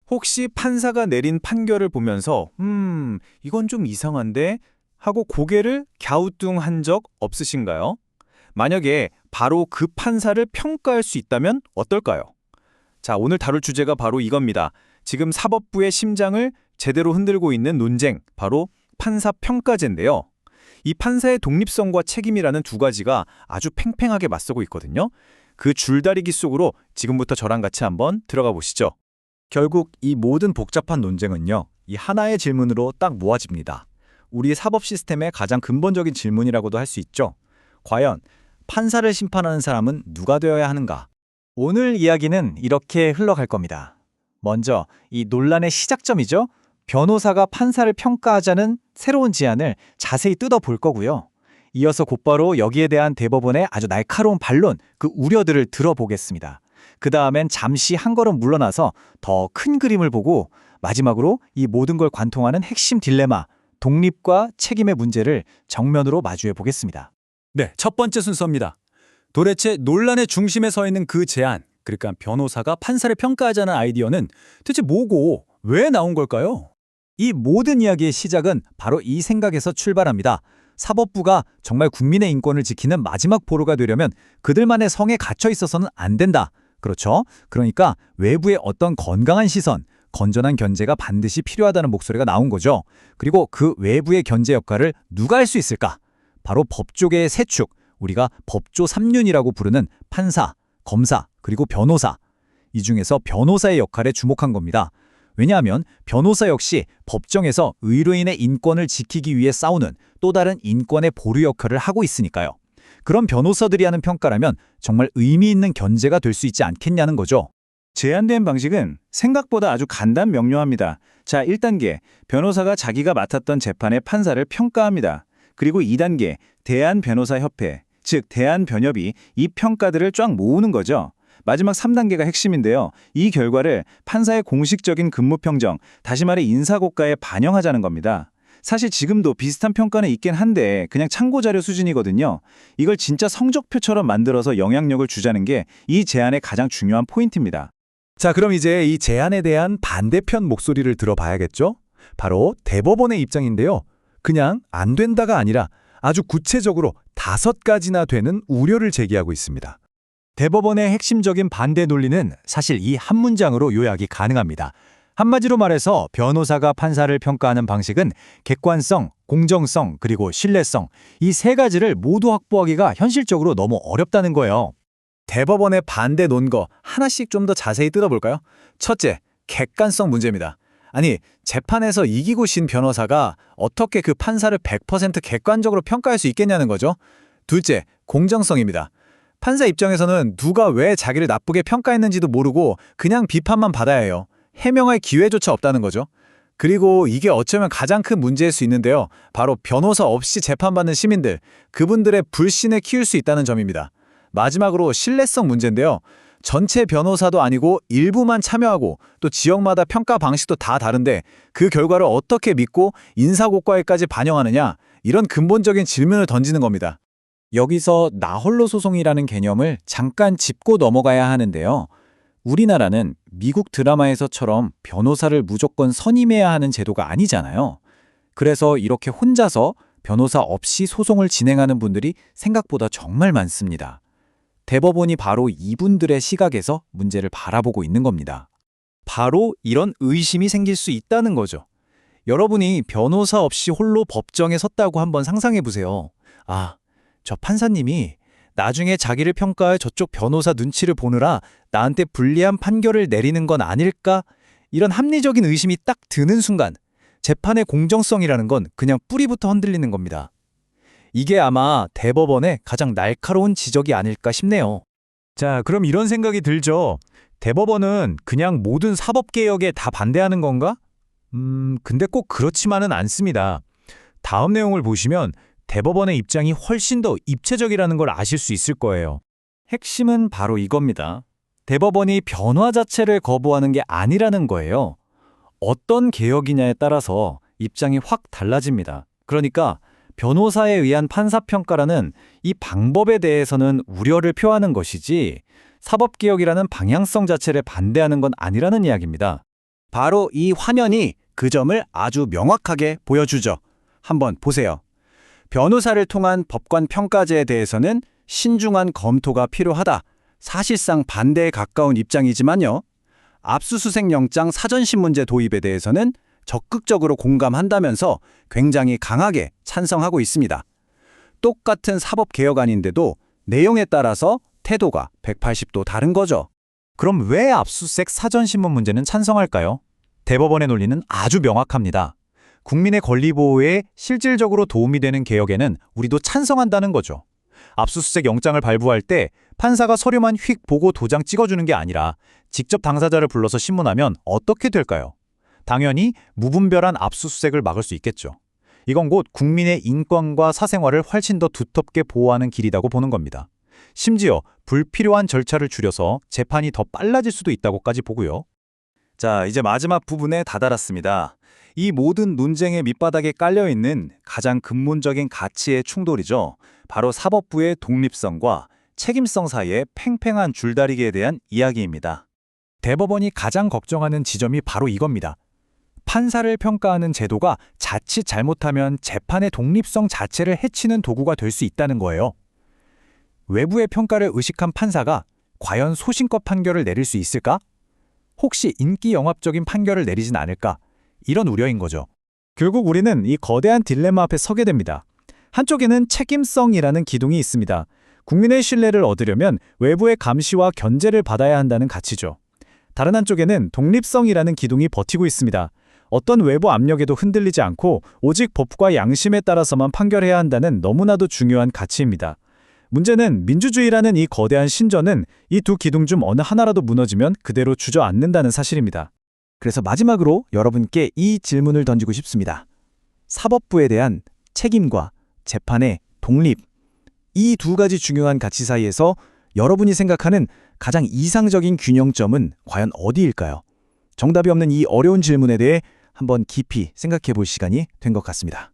혹시 판사가 내린 판결을 보면서 이건 좀 이상한데 하고 고개를 갸우뚱한 적 없으신가요? 만약에 바로 그 판사를 평가할 수 있다면 어떨까요? 자, 오늘 다룰 주제가 바로 이겁니다. 지금 사법부의 심장을 제대로 흔들고 있는 논쟁, 바로 판사평가제인데요. 이 판사의 독립성과 책임이라는 두 가지가 아주 팽팽하게 맞서고 있거든요. 그 줄다리기 속으로 지금부터 저랑 같이 한번 들어가 보시죠. 결국 이 모든 복잡한 논쟁은요, 이 하나의 질문으로 딱 모아집니다. 우리 사법 시스템의 가장 근본적인 질문이라고도 할 수 있죠. 과연 판사를 심판하는 사람은 누가 되어야 하는가? 오늘 이야기는 이렇게 흘러갈 겁니다. 먼저 이 논란의 시작점이죠. 변호사가 판사를 평가하자는 새로운 제안을 자세히 뜯어볼 거고요. 이어서 곧바로 여기에 대한 대법원의 아주 날카로운 반론, 그 우려들을 들어보겠습니다. 그 다음엔 잠시 한 걸음 물러나서 더 큰 그림을 보고 마지막으로 이 모든 걸 관통하는 핵심 딜레마, 독립과 책임의 문제를 정면으로 마주해 보겠습니다. 네, 첫 번째 순서입니다. 도대체 논란의 중심에 서 있는 그 제안, 그러니까 변호사가 판사를 평가하자는 아이디어는 대체 뭐고 왜 나온 걸까요? 이 모든 이야기의 시작은 바로 이 생각에서 출발합니다. 사법부가 정말 국민의 인권을 지키는 마지막 보루가 되려면 그들만의 성에 갇혀 있어서는 안 된다. 그렇죠? 그러니까 외부의 어떤 건강한 시선, 건전한 견제가 반드시 필요하다는 목소리가 나온 거죠. 그리고 그 외부의 견제 역할을 누가 할 수 있을까? 바로 법조계의 세 축, 우리가 법조 3륜이라고 부르는 판사, 검사, 그리고 변호사. 이 중에서 변호사의 역할에 주목한 겁니다. 왜냐하면 변호사 역시 법정에서 의뢰인의 인권을 지키기 위해 싸우는 또 다른 인권의 보류 역할을 하고 있으니까요. 그런 변호사들이 하는 평가라면 정말 의미 있는 견제가 될 수 있지 않겠냐는 거죠. 제안된 방식은 생각보다 아주 간단 명료합니다. 자, 1단계, 변호사가 자기가 맡았던 재판의 판사를 평가합니다. 그리고 2단계, 대한변호사협회, 즉 대한변협이 이 평가들을 쫙 모으는 거죠. 마지막 3단계가 핵심인데요. 이 결과를 판사의 공식적인 근무평정, 다시 말해 인사고과에 반영하자는 겁니다. 사실 지금도 비슷한 평가는 있긴 한데 그냥 참고자료 수준이거든요. 이걸 진짜 성적표처럼 만들어서 영향력을 주자는 게 이 제안의 가장 중요한 포인트입니다. 자, 그럼 이제 이 제안에 대한 반대편 목소리를 들어봐야겠죠? 바로 대법원의 입장인데요. 그냥 안 된다가 아니라 아주 구체적으로 5가지나 되는 우려를 제기하고 있습니다. 대법원의 핵심적인 반대 논리는 사실 이 한 문장으로 요약이 가능합니다. 한마디로 말해서 변호사가 판사를 평가하는 방식은 객관성, 공정성, 그리고 신뢰성, 이 3가지를 모두 확보하기가 현실적으로 너무 어렵다는 거예요. 대법원의 반대 논거 하나씩 좀 더 자세히 뜯어볼까요? 첫째, 객관성 문제입니다. 아니, 재판에서 이기고 신 변호사가 어떻게 그 판사를 100% 객관적으로 평가할 수 있겠냐는 거죠. 둘째, 공정성입니다. 판사 입장에서는 누가 왜 자기를 나쁘게 평가했는지도 모르고 그냥 비판만 받아야 해요. 해명할 기회조차 없다는 거죠. 그리고 이게 어쩌면 가장 큰 문제일 수 있는데요. 바로 변호사 없이 재판받는 시민들, 그분들의 불신을 키울 수 있다는 점입니다. 마지막으로 신뢰성 문제인데요. 전체 변호사도 아니고 일부만 참여하고 또 지역마다 평가 방식도 다 다른데 그 결과를 어떻게 믿고 인사고과에까지 반영하느냐, 이런 근본적인 질문을 던지는 겁니다. 여기서 나홀로 소송이라는 개념을 잠깐 짚고 넘어가야 하는데요. 우리나라는 미국 드라마에서처럼 변호사를 무조건 선임해야 하는 제도가 아니잖아요. 그래서 이렇게 혼자서 변호사 없이 소송을 진행하는 분들이 생각보다 정말 많습니다. 대법원이 바로 이분들의 시각에서 문제를 바라보고 있는 겁니다. 바로 이런 의심이 생길 수 있다는 거죠. 여러분이 변호사 없이 홀로 법정에 섰다고 한번 상상해 보세요. 아, 저 판사님이 나중에 자기를 평가할 저쪽 변호사 눈치를 보느라 나한테 불리한 판결을 내리는 건 아닐까? 이런 합리적인 의심이 딱 드는 순간 재판의 공정성이라는 건 그냥 뿌리부터 흔들리는 겁니다. 이게 아마 대법원의 가장 날카로운 지적이 아닐까 싶네요. 자, 그럼 이런 생각이 들죠. 대법원은 그냥 모든 사법개혁에 다 반대하는 건가? 근데 꼭 그렇지만은 않습니다. 다음 내용을 보시면 대법원의 입장이 훨씬 더 입체적이라는 걸 아실 수 있을 거예요. 핵심은 바로 이겁니다. 대법원이 변화 자체를 거부하는 게 아니라는 거예요. 어떤 개혁이냐에 따라서 입장이 확 달라집니다. 그러니까 변호사에 의한 판사평가라는 이 방법에 대해서는 우려를 표하는 것이지 사법개혁이라는 방향성 자체를 반대하는 건 아니라는 이야기입니다. 바로 이 화면이 그 점을 아주 명확하게 보여주죠. 한번 보세요. 변호사를 통한 법관 평가제에 대해서는 신중한 검토가 필요하다. 사실상 반대에 가까운 입장이지만요. 압수수색 영장 사전신문제 도입에 대해서는 적극적으로 공감한다면서 굉장히 강하게 찬성하고 있습니다. 똑같은 사법개혁안인데도 내용에 따라서 태도가 180도 다른 거죠. 그럼 왜 압수수색 사전신문 문제는 찬성할까요? 대법원의 논리는 아주 명확합니다. 국민의 권리 보호에 실질적으로 도움이 되는 개혁에는 우리도 찬성한다는 거죠. 압수수색 영장을 발부할 때 판사가 서류만 휙 보고 도장 찍어주는 게 아니라 직접 당사자를 불러서 신문하면 어떻게 될까요? 당연히 무분별한 압수수색을 막을 수 있겠죠. 이건 곧 국민의 인권과 사생활을 훨씬 더 두텁게 보호하는 길이라고 보는 겁니다. 심지어 불필요한 절차를 줄여서 재판이 더 빨라질 수도 있다고까지 보고요. 자, 이제 마지막 부분에 다다랐습니다. 이 모든 논쟁의 밑바닥에 깔려있는 가장 근본적인 가치의 충돌이죠. 바로 사법부의 독립성과 책임성 사이의 팽팽한 줄다리기에 대한 이야기입니다. 대법원이 가장 걱정하는 지점이 바로 이겁니다. 판사를 평가하는 제도가 자칫 잘못하면 재판의 독립성 자체를 해치는 도구가 될 수 있다는 거예요. 외부의 평가를 의식한 판사가 과연 소신껏 판결을 내릴 수 있을까? 혹시 인기 영합적인 판결을 내리진 않을까? 이런 우려인 거죠. 결국 우리는 이 거대한 딜레마 앞에 서게 됩니다. 한쪽에는 책임성이라는 기둥이 있습니다. 국민의 신뢰를 얻으려면 외부의 감시와 견제를 받아야 한다는 가치죠. 다른 한쪽에는 독립성이라는 기둥이 버티고 있습니다. 어떤 외부 압력에도 흔들리지 않고 오직 법과 양심에 따라서만 판결해야 한다는 너무나도 중요한 가치입니다. 문제는 민주주의라는 이 거대한 신전은 이 두 기둥 중 어느 하나라도 무너지면 그대로 주저앉는다는 사실입니다. 그래서 마지막으로 여러분께 이 질문을 던지고 싶습니다. 사법부에 대한 책임과 재판의 독립, 이 두 가지 중요한 가치 사이에서 여러분이 생각하는 가장 이상적인 균형점은 과연 어디일까요? 정답이 없는 이 어려운 질문에 대해 한번 깊이 생각해 볼 시간이 된 것 같습니다.